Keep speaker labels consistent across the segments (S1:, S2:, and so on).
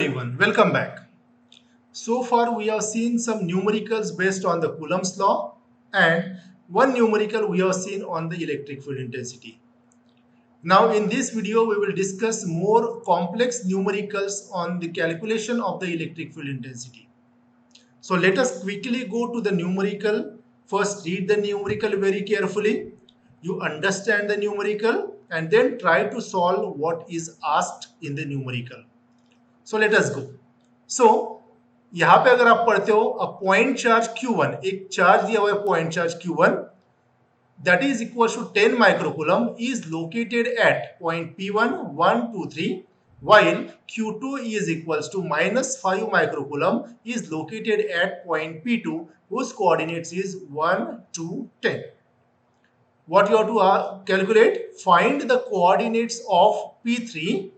S1: everyone, welcome back. So far we have seen some numericals based on the Coulomb's law and one numerical we have seen on the electric field intensity. Now in this video we will discuss more complex numericals on the calculation of the electric field intensity. So let us quickly go to the numerical. First read the numerical very carefully. You understand the numerical and then try to solve what is asked in the numerical. So let us go. So यहां पे अगर आप पढ़ते हो अ point charge Q1, एक charge दिया हुआ है point charge Q1 that is equal to 10 microcoulomb is located at point P1 1 2 3 while Q2 is equals to minus 5 microcoulomb is located at point P2 whose coordinates is 1 2 10. What you have to calculate? Find the coordinates of P3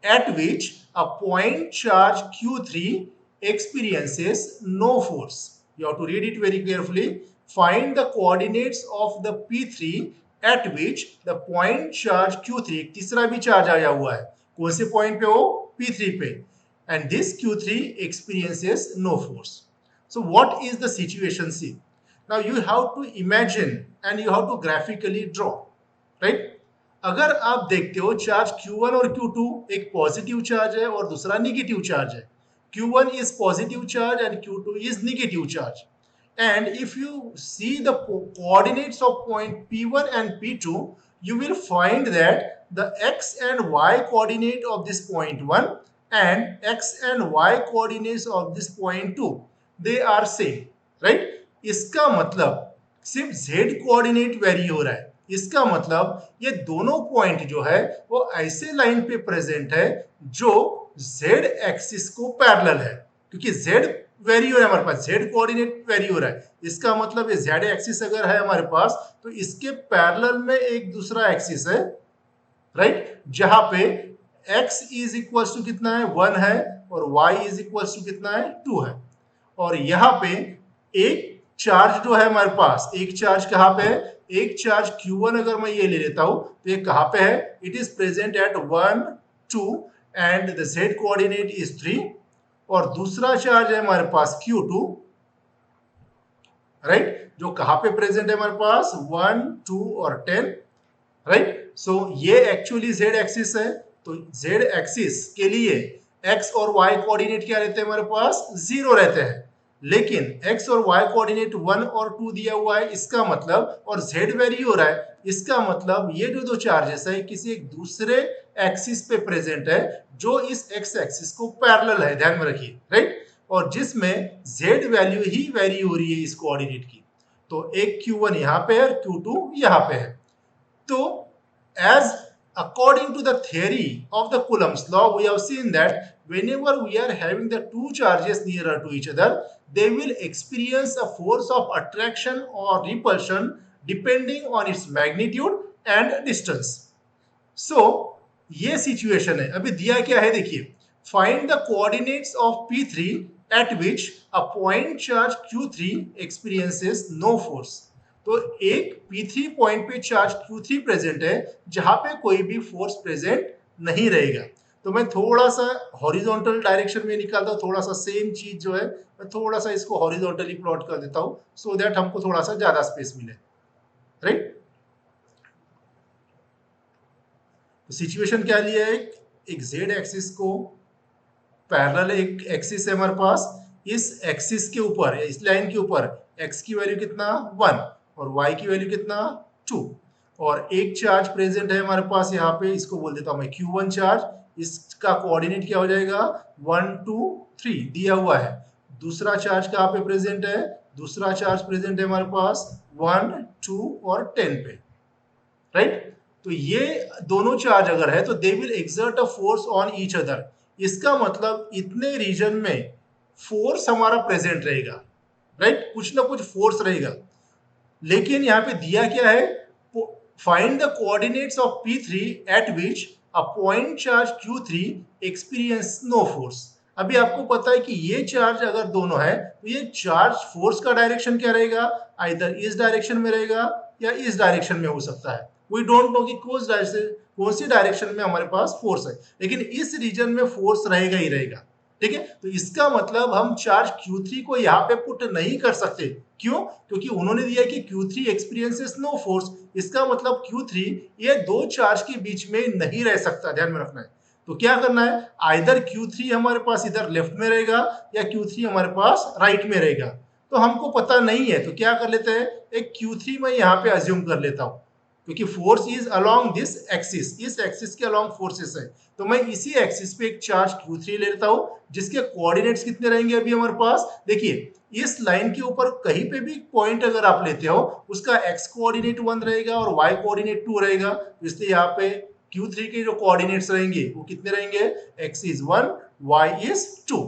S1: at which a point charge Q3 experiences no force. You have to read it very carefully. Find the coordinates of the P3 at which the point charge Q3, एक तीसरा भी charge आया हुआ है, कौन से point पे हो? P3 पे, and this Q3 experiences no force. So what is the situation? See, now you have to imagine and you have to graphically draw, right? अगर आप देखते हो चार्ज Q1 और Q2 एक पॉजिटिव चार्ज है और दूसरा नेगेटिव चार्ज है. Q1 is positive charge and Q2 is negative charge. And if you see the coordinates of point P1 and P2, you will find that the x and y coordinate of this point 1 and x and y coordinates of this point 2, they are same, right? इसका मतलब सिर्फ z coordinate very हो रहा है. इसका मतलब ये दोनों पॉइंट जो है वो ऐसे लाइन पे प्रेजेंट है जो z एक्सिस को पैरेलल है, क्योंकि z वेरी हो रहा है हमारे पास, z कोऑर्डिनेट वेरी हो रहा है. इसका मतलब ये z एक्सिस अगर है हमारे पास तो इसके पैरेलल में एक दूसरा एक्सिस है, राइट, जहां पे x इज इक्वल टू कितना है 1 है और y इज इक्वल टू कितना है 2 है. और यहाँ पे एक चार्ज जो है हमारे पास, एक चार्ज कहाँ पे है? एक चार्ज Q1 अगर मैं ये ले लेता हूं तो ये कहाँ पे है? It is present at 1 2 and the z coordinate is 3. और दूसरा चार्ज है हमारे पास Q2, राइट, जो कहाँ पे प्रेजेंट है हमारे पास 1 2 और 10, राइट. सो ये एक्चुअली z एक्सिस है. तो z एक्सिस के लिए x और y कोऑर्डिनेट क्या रहते हैं हमारे पास? 0 रहते हैं. लेकिन x और y कोऑर्डिनेट 1 और 2 दिया हुआ है, इसका मतलब, और z वेरी हो रहा है, इसका मतलब ये जो दो चार्जेस है किसी एक दूसरे एक्सिस पे प्रेजेंट है जो इस x एक्सिस को पैरेलल है, ध्यान में रखिए, राइट, और जिसमें z वैल्यू ही वेरी हो रही है इस कोऑर्डिनेट की. तो एक Q1 यहाँ पे है, Q2 यहाँ पे है. तो as according to the theory of the Coulomb's law, we have seen that whenever we are having the two charges nearer to each other, they will experience a force of attraction or repulsion depending on its magnitude and distance. So ये situation है. अभी दिया क्या है देखिए, find the coordinates of P3 at which a point charge Q3 experiences no force. तो एक P3 point पे चार्ज Q3 प्रेजेंट है जहां पे कोई भी फोर्स प्रेजेंट नहीं रहेगा. तो मैं थोड़ा सा हॉरिजॉन्टल डायरेक्शन में निकालता हूं, थोड़ा सा सेम चीज जो है मैं थोड़ा सा इसको हॉरिजॉन्टली प्लॉट कर देता हूं सो दैट हमको थोड़ा सा ज्यादा स्पेस मिले, राइट. तो सिचुएशन क्या लिया है? एक z एक्सिस को पैरेलल एक एक्सिस है हमारे पास, इस एक्सिस के ऊपर, इस लाइन के ऊपर x की वैल्यू कितना 1 और y की वैल्यू कितना 2, और एक चार्ज प्रेजेंट है हमारे पास यहाँ पे, इसको बोल देता हूं मैं Q1 चार्ज. इसका कोऑर्डिनेट क्या हो जाएगा 1 2 3 दिया हुआ है. दूसरा चार्ज कहाँ पे प्रेजेंट है? दूसरा चार्ज प्रेजेंट है हमारे पास 1 2 और 10 पे, राइट. तो ये दोनों चार्ज अगर है तो they will exert a force on each other. इसका मतलब इतने रीजन में फोर्स हमारा प्रेजेंट रहेगा, राइट, कुछ ना कुछ फोर्स रहेगा. लेकिन यहाँ पे दिया क्या है? Find the coordinates of P3 at which a point charge Q3 experiences no force. अभी आपको पता है कि ये चार्ज अगर दोनों है तो ये चार्ज फोर्स का डायरेक्शन क्या रहेगा? आइदर इस डायरेक्शन में रहेगा या इस डायरेक्शन में हो सकता है. वी डोंट नो कि कौन सी डायरेक्शन में हमारे पास फोर्स है, लेकिन इस रीजन में फोर्स रहेगा ही रहेगा, ठीक है। तो इसका मतलब हम चार्ज Q3 को यहाँ पे पुट नहीं कर सकते। क्यों? क्योंकि उन्होंने दिया कि Q3 एक्सपीरियंसेस नो फोर्स। इसका मतलब Q3 ये दो चार्ज के बीच में नहीं रह सकता, ध्यान में रखना है। तो क्या करना है, आइदर Q3 हमारे पास इधर लेफ्ट में रहेगा या Q3 हमारे पास राइट में रहेगा। तो हमको पता नहीं है, तो क्या कर लेते हैं, एक Q3 मैं यहाँ पे अज्यूम कर लेता हूँ, क्योंकि force is along this axis, इस एक्सिस के अलोंग फोर्सेस है। तो मैं इसी एक्सिस पे एक चार्ज Q3 ले लेता हूँ, जिसके कोऑर्डिनेट्स कितने रहेंगे अभी हमारे पास, देखिए इस लाइन के ऊपर कहीं पे भी पॉइंट अगर आप लेते हो, उसका x कोऑर्डिनेट 1 रहेगा और y कोऑर्डिनेट 2 रहेगा। इसलिए यहाँ पे Q3 के जो कोऑर्डिनेट्स रहेंगे वो कितने रहेंगे, x इज 1, y इज 2।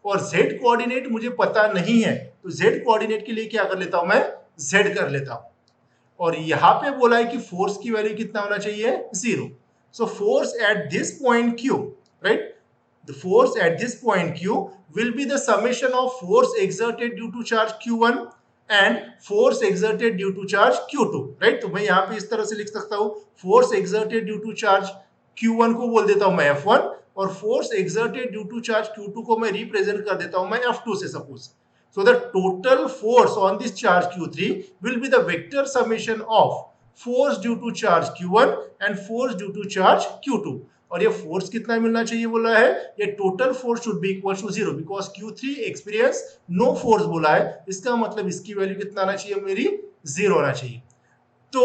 S1: और z कोऑर्डिनेट मुझे पता नहीं है, तो z कोऑर्डिनेट के लिए क्या कर लेता हूं मैं, z कर लेता हूं। और यहां पे बोला है कि फोर्स की वैल्यू कितना होना चाहिए, 0। So force at this point Q, right, the force at this point Q will be the summation of force exerted due to charge Q1 and force exerted due to charge Q2, right। तो मैं यहाँ पे इस तरह से लिख सकता हूँ, force exerted due to charge Q1 को बोल देता हूँ मैं F1, और force exerted due to charge Q2 को मैं रिप्रेजेंट कर देता हूँ मैं F2 से suppose. So the total force on this charge Q3 will be the vector summation of force due to charge Q1 and force due to charge Q2। और ये force कितना मिलना चाहिए बोला है, ये total force should be equal to 0, because Q3 experiences no force बोला है। इसका मतलब इसकी वैल्यू कितना आना चाहिए, मेरी 0 होना चाहिए। तो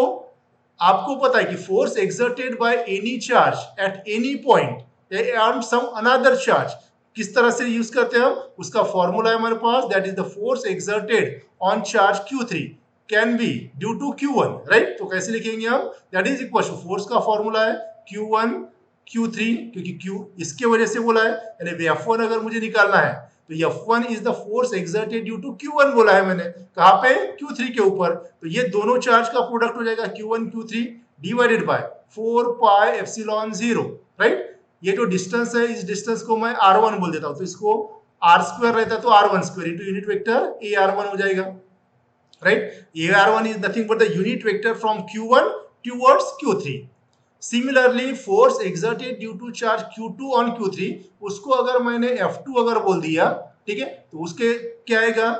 S1: आपको पता है कि force exerted by any charge at any point on some another charge किस तरह से यूज करते हैं हम, उसका फॉर्मूला है हमारे पास, that is the force exerted on charge Q3 can be due to Q1, right. तो कैसे लिखेंगे हम, that is equal to, force का फॉर्मूला है Q1 Q3, क्योंकि Q इसके वजह से बोला है, यानी F1 अगर मुझे निकालना है तो F1 is the force exerted due to Q1 बोला है मैंने, कहां पे, Q3 के ऊपर। तो ये दोनों चार्ज का प्रोडक्ट हो जाएगा Q1 Q3 divided by 4 pi epsilon 0, right. ये जो डिस्टेंस है, इस डिस्टेंस को मैं R1 बोल देता हूं, तो इसको R स्क्वायर रहता है तो R1 square into unit vector AR1 हो जाएगा, right. AR1 is nothing but the unit vector from Q1 towards Q3। Similarly force exerted due to charge Q2 on Q3, उसको अगर मैंने F2 अगर बोल दिया, ठीक है, तो उसके क्या आएगा,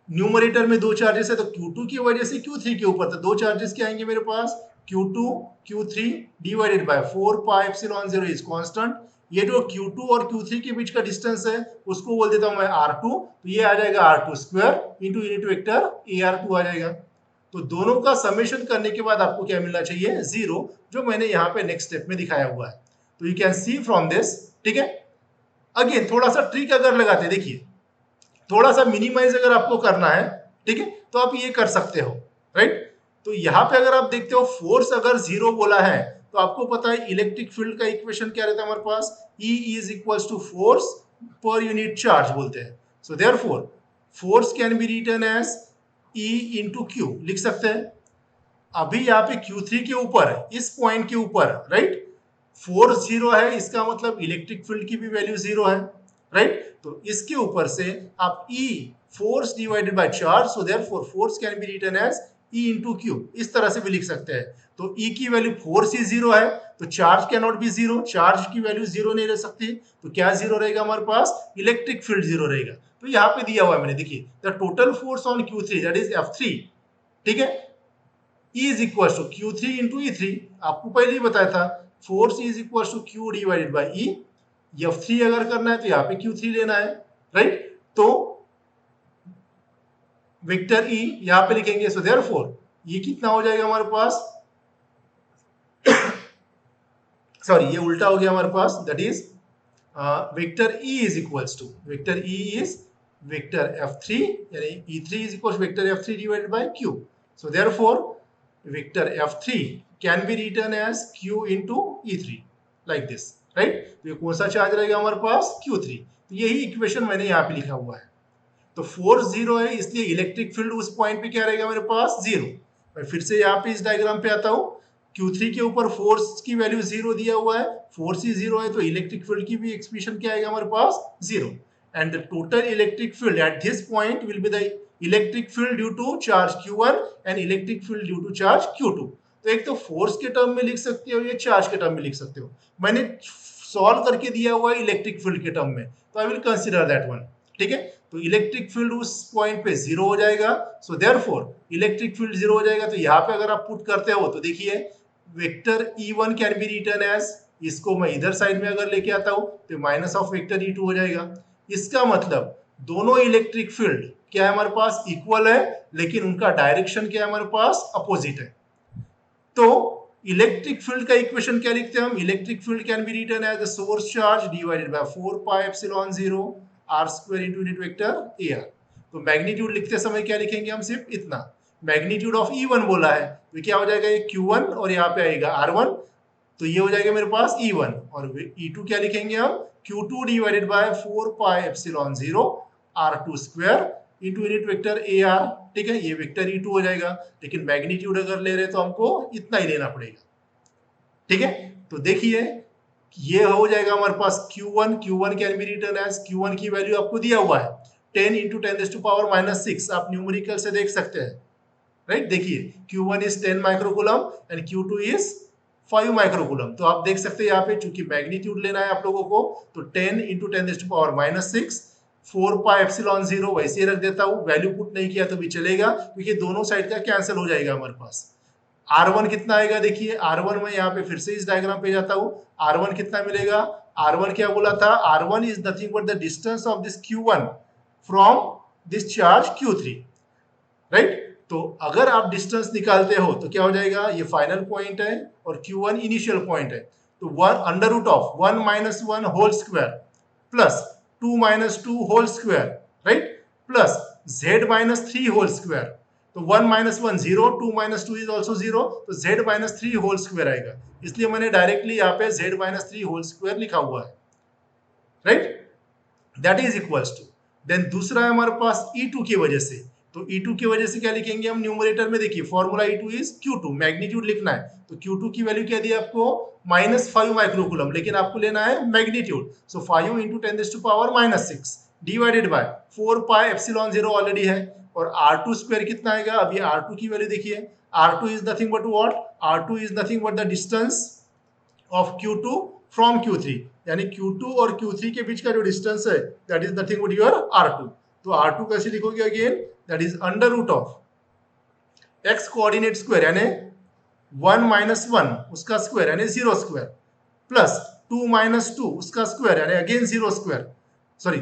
S1: न्यूमरेटर में दो चार्जेस है तो Q2 की वजह से Q3 के ऊपर, तो दो चार्जेस क्या आएंगे मेरे पास, Q2 Q3 divided by 4 pi epsilon 0 is constant. ये जो Q2 और Q3 के बीच का डिस्टेंस है उसको बोल देता हूं मैं R2, तो ये आ जाएगा R2 square into unit vector AR2 आ जाएगा। तो दोनों का समेशन करने के बाद आपको क्या मिलना चाहिए, 0, जो मैंने यहाँ पे नेक्स्ट स्टेप में दिखाया हुआ है। तो you can see from this, ठीक है। अगेन थोड़ा सा ट्रिक अगर लगाते, देखिए थोड़ा सा मिनिमाइज अगर आपको करना है, ठीक है, तो आप ये कर सकते हो, राइट। तो यहाँ पे अगर आप देखते हो फोर्स अगर 0 बोला है, तो आपको पता है इलेक्ट्रिक फील्ड का इक्वेशन क्या रहता है हमारे पास, E is equal to force per unit charge बोलते हैं। So therefore force can be written as E into q, लिख सकते हैं। अभी यहाँ पे Q3 के ऊपर, इस पॉइंट के ऊपर, राइट, फोर्स 0 है, इसका मतलब इलेक्ट्रिक फील्ड की भी वैल्यू 0 है, राइट। तो इसके ऊपर से आप E force divided by charge, so therefore force can be written as E into Q, इस तरह से भी लिख सकते हैं। तो E की वैल्यू, फोर्स ही 0 है तो charge can not be 0, charge की वैल्यू 0 नहीं रह सकती, तो क्या 0 रहेगा हमारे पास, इलेक्ट्रिक फील्ड 0 रहेगा। तो यहाँ पे दिया हुआ है मैंने, देखिए the total force on Q3 that is F3, ठीक है, E is equal to Q3 into E3, आपको पहले ही बताया था, force is equal to Q divided by E। F3 अगर करना है तो यहाँ पे Q3 लेना है, राइट। तो वेक्टर E यहाँ पे लिखेंगे, सो देयरफॉर ये कितना हो जाएगा हमारे पास, सॉरी ये उल्टा हो गया हमारे पास, that is vector E is equals to, vector E is vector F3, यानी E3 is equal to vector F3 divided by Q। So therefore vector F3 can be written as Q into E3 like this, right. तो ये कौन सा charge रहेगा हमारे पास, Q3। तो यही equation मैंने यहाँ पे लिखा हुआ है। तो फोर्स 0 है, इसलिए इलेक्ट्रिक फील्ड उस पॉइंट पे क्या रहेगा मेरे पास, 0। मैं फिर से यहाँ पे इस डायग्राम पे आता हूँ, Q3 के ऊपर फोर्स की वैल्यू 0 दिया हुआ है, फोर्स ही 0 है तो इलेक्ट्रिक फील्ड की भी एक्सप्रेशन क्या आएगा हमारे पास, 0। And the total electric field at this point will be the electric field due to charge Q1 and electric field due to charge Q2। तो एक तो फोर्स के टर्म में लिख सकते हो, या चार्ज के टर्म में लिख सकते हो। मैंने सॉल्व करके दिया हुआ है इलेक्ट्रिक फील्ड के टर्म में, तो I will consider that one. ठीक है, तो इलेक्ट्रिक फील्ड उस पॉइंट पे जीरो हो जाएगा, so therefore electric field zero हो जाएगा। तो यहाँ पे अगर आप पुट करते हो तो देखिए vector E1 can be written as, इसको मैं इधर साइड में अगर लेके आता हूं तो माइनस ऑफ वेक्टर E2 हो जाएगा। इसका मतलब दोनों इलेक्ट्रिक फील्ड क्या है हमारे पास, इक्वल है, लेकिन उनका डायरेक्शन क्या है हमारे पास, अपोजिट है। तो इलेक्ट्रिक फील्ड का इक्वेशन क्या लिखते हैं हम, electric field can be written as the source charge divided by 4 pi epsilon 0 r square into unit vector ar। तो मैग्नीट्यूड लिखते समय क्या लिखेंगे हम, सिर्फ इतना, मैग्नीट्यूड ऑफ E1 बोला है तो क्या हो जाएगा, ये Q1 और यहाँ पे आएगा R1, तो ये हो जाएगा मेरे पास E1, और E2 क्या लिखेंगे हम, Q2 divided by 4 pi epsilon 0 r2 square into unit vector AR। ठीक है, ये वेक्टर E2 हो जाएगा, लेकिन मैग्नीट्यूड अगर ले रहे तो हमको इतना ही लेना पड़ेगा। ठीक है, तो देखिए ये हो जाएगा हमारे पास Q1 can be written as, Q1 की वैल्यू आपको दिया हुआ है 10 इंटू 10⁻⁻6, आप न्यूमेरिकल से देख सकते हैं, राइट। देखिए Q1 is 10 microcoulomb and Q2 is 5 microcoulomb. तो आप देख सकते हैं यहाँ पे चूंकि मैग्नीट्यूड लेना है आप लोगों को, तो 10 इंटू 10⁻⁻6 4 पाई एप्सिलॉन 0 वैसे ही रख देता हूँ, वैल्यू पुट नहीं किया तो भी चलेगा क्योंकि दोनों साइड का कैंसिल हो जाएगा हमारे पास। R1 कितना आएगा, देखिए R1 में यहाँ पे फिर से इस डायग्राम पे जाता हूँ, R1 कितना मिलेगा, R1 क्या बोला था, R1 is nothing but the distance of this Q1 from this charge Q3, right. तो अगर आप डिस्टेंस निकालते हो तो क्या हो जाएगा, ये फाइनल पॉइंट है और Q1 इनिशियल पॉइंट है, तो 1 under root of 1 minus 1 whole square plus 2 minus 2 whole square, right, plus z minus 3 whole square. तो 1 माइनस 1 0, 2 माइनस 2 इज ऑल्सो 0, तो z माइनस 3 होल स्क्वायर आएगा, इसलिए मैंने डायरेक्टली यहाँ पे z माइनस 3 होल स्क्वायर लिखा हुआ है, right, that is equals to. Then दूसरा है हमारे पास E2 की वजह से, तो E2 की वजह से क्या लिखेंगे हम न्यूमरेटर में, देखिए formula E2 is Q2, magnitude लिखना है, तो Q2 की वैल्यू क्या दी आपको, -5 माइक्रोकूलम, लेकिन आपको लेना है magnitude, so 5 into 10⁻⁻6 divided by 4 pi epsilon 0 already है, और R2 स्क्वायर कितना आएगा, अब ये R2 की वैल्यू देखिए, R2 is nothing but what, R2 is nothing but the distance of Q2 from Q3, यानी Q2 और Q3 के बीच का जो डिस्टेंस है that is nothing but your R2। तो R2 कैसे लिखोगे again, that is under root of x coordinate square यानी 1 माइनस 1 उसका स्क्वायर यानी 0 स्क्वायर प्लस 2 माइनस 2 उसका स्क्वायर यानी अगेन 0 स्क्वायर, सॉरी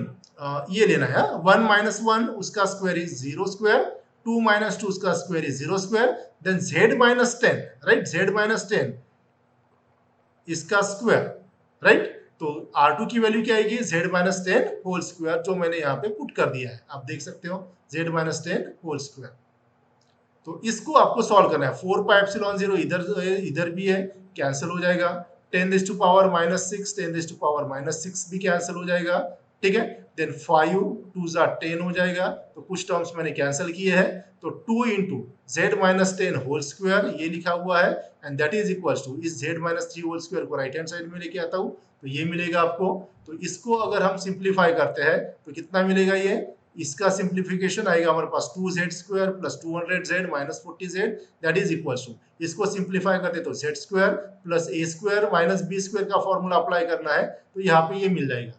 S1: ये लेना है 1 माइनस 1 उसका स्क्वायर इज 0 स्क्वायर, 2 माइनस 2 उसका square is 0 square, then z minus 10, right, z minus 10 इसका स्क्वायर, राइट। तो R2 की वैल्यू क्या आएगी, z माइनस 10 होल स्क्वायर, जो मैंने यहाँ पे पुट कर दिया है, आप देख सकते हो z माइनस 10 होल स्क्वायर। तो इसको आपको सॉल्व करना है, 4 पाई एप्सिलॉन 0 इधर भी है, कैंसिल हो जाएगा, 10⁻⁻6 10⁻⁻6 भी कैंसिल हो जाएगा, ठीक है। देन 5 2 10 हो जाएगा, तो कुछ टर्म्स मैंने कैंसिल किए हैं, तो 2 into z minus 10 whole square ये लिखा हुआ है, and that is equals to इस z माइनस 3 होल स्क्वायर को राइट हैंड साइड में लेके आता हूँ तो ये मिलेगा आपको। तो इसको अगर हम सिंप्लीफाई करते हैं तो कितना मिलेगा, ये इसका सिंप्लीफिकेशन आएगा हमारे पास 2z square plus 200z minus 40z that is equals to, इसको सिंप्लीफाई करते तो z square plus a square minus b square का फॉर्मूला अप्लाई करना है, तो यहाँ पे ये मिल जाएगा।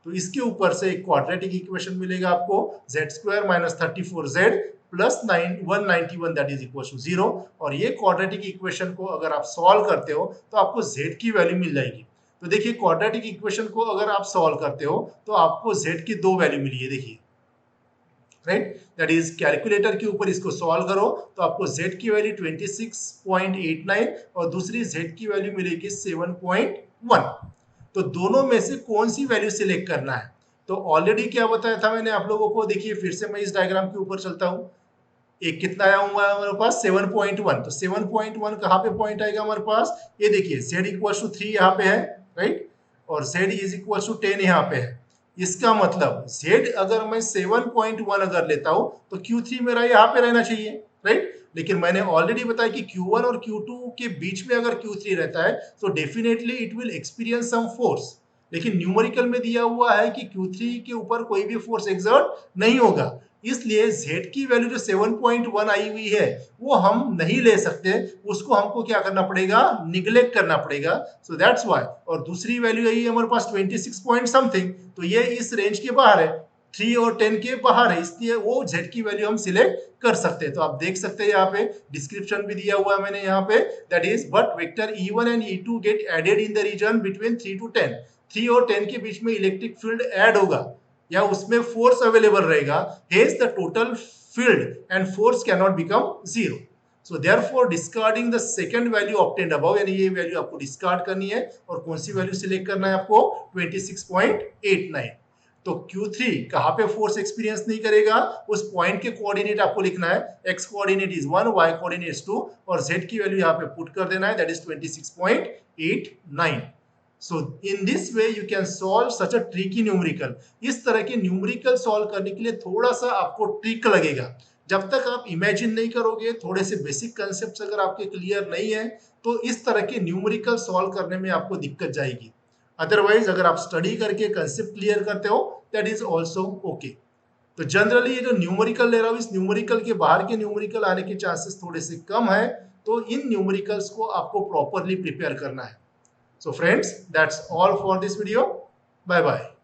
S1: तो इसके ऊपर से एक क्वाड्रेटिक इक्वेशन मिलेगा आपको, z square minus 34z plus 191 that is equal to 0, और ये क्वाड्रेटिक इक्वेशन को अगर आप सॉल्व करते हो तो आपको z की वैल्यू मिल जाएगी। तो देखिए क्वाड्रेटिक इक्वेशन को अगर आप सॉल्व करते हो तो आपको z की दो वैल्यू मिली है, देखिए, राइट, दैट इज कैलकुलेटर के ऊपर इसको सॉल्व करो तो आपको z की वैल्यू 26.89 और दूसरी z की वैल्यू मिलेगी 7.1। तो दोनों में से कौन सी वैल्यू सिलेक्ट करना है, तो ऑलरेडी क्या बताया था मैंने आप लोगों को, देखिए फिर से मैं इस डायग्राम के ऊपर चलता हूँ, एक कितना आया हुआ है हमारे पास 7.1, तो 7.1 कहाँ पे पॉइंट आएगा हमारे पास, ये देखिए z इक्वल टू 3 यहाँ पे है, राइट, और z इज इक्वल टू 10 यहाँ पे है। इसका मतलब z अगर मैं 7.1 अगर लेता हूँ तो Q3 मेरा यहाँ पे रहना चाहिए, राइट, लेकिन मैंने ऑलरेडी बताया कि Q1 और Q2 के बीच में अगर Q3 रहता है तो definitely it will experience some force, लेकिन न्यूमेरिकल में दिया हुआ है कि Q3 के ऊपर कोई भी फोर्स एक्सर्ट नहीं होगा, इसलिए Z की वैल्यू जो 7.1 आई हुई है वो हम नहीं ले सकते, उसको हमको क्या करना पड़ेगा, निगलेक्ट करना पड़ेगा। So that's why. और दूसरी वैल्यू आई है हमारे पास 26 पॉइंट समथिंग, तो ये इस रेंज के बाहर है, 3 और 10 के बाहर है, इसलिए वो Z की वैल्यू हम सिलेक्ट कर सकते हैं। तो आप देख सकते हैं यहाँ पे डिस्क्रिप्शन भी दिया हुआ है मैंने यहाँ पे, that is but vector E1 and E2 get added in the region between 3 to 10। 3 और 10 के बीच में इलेक्ट्रिक फील्ड ऐड होगा या उसमें फोर्स अवेलेबल रहेगा, hedge the total field and force can not become zero. So therefore discarding the second value obtained above, यानी ये value आपको डिस्कार्ड करनी है और कौन सी वैल्यू सिलेक्ट करना है आपको, 26.89। तो Q3 कहाँ पे फोर्स एक्सपीरियंस नहीं करेगा, उस पॉइंट के कोऑर्डिनेट आपको लिखना है, x coordinate is 1, y coordinate is 2 और z की वैल्यू यहाँ पे पुट कर देना है, that is 26.89। So in this way you can solve such a tricky numerical. इस तरह के न्यूमेरिकल सॉल्व करने के लिए थोड़ा सा आपको ट्रिक लगेगा, जब तक आप इमेजिन नहीं करोगे, थोड़े से बेसिक कंसेप्ट अगर आपके क्लियर नहीं है तो इस तरह के न्यूमेरिकल सॉल्व करने में आपको दिक्कत जाएगी। अदरवाइज अगर आप स्टडी करके कंसेप्ट क्लियर करते हो दैट इज ऑल्सो ओके। तो जनरली ये जो न्यूमेरिकल ले रहा हूँ, इस न्यूमेरिकल के बाहर के न्यूमेरिकल आने के चांसेस थोड़े से कम है, तो इन न्यूमेरिकल्स को आपको प्रॉपरली प्रिपेयर करना है। So friends, that's all for this video. Bye bye.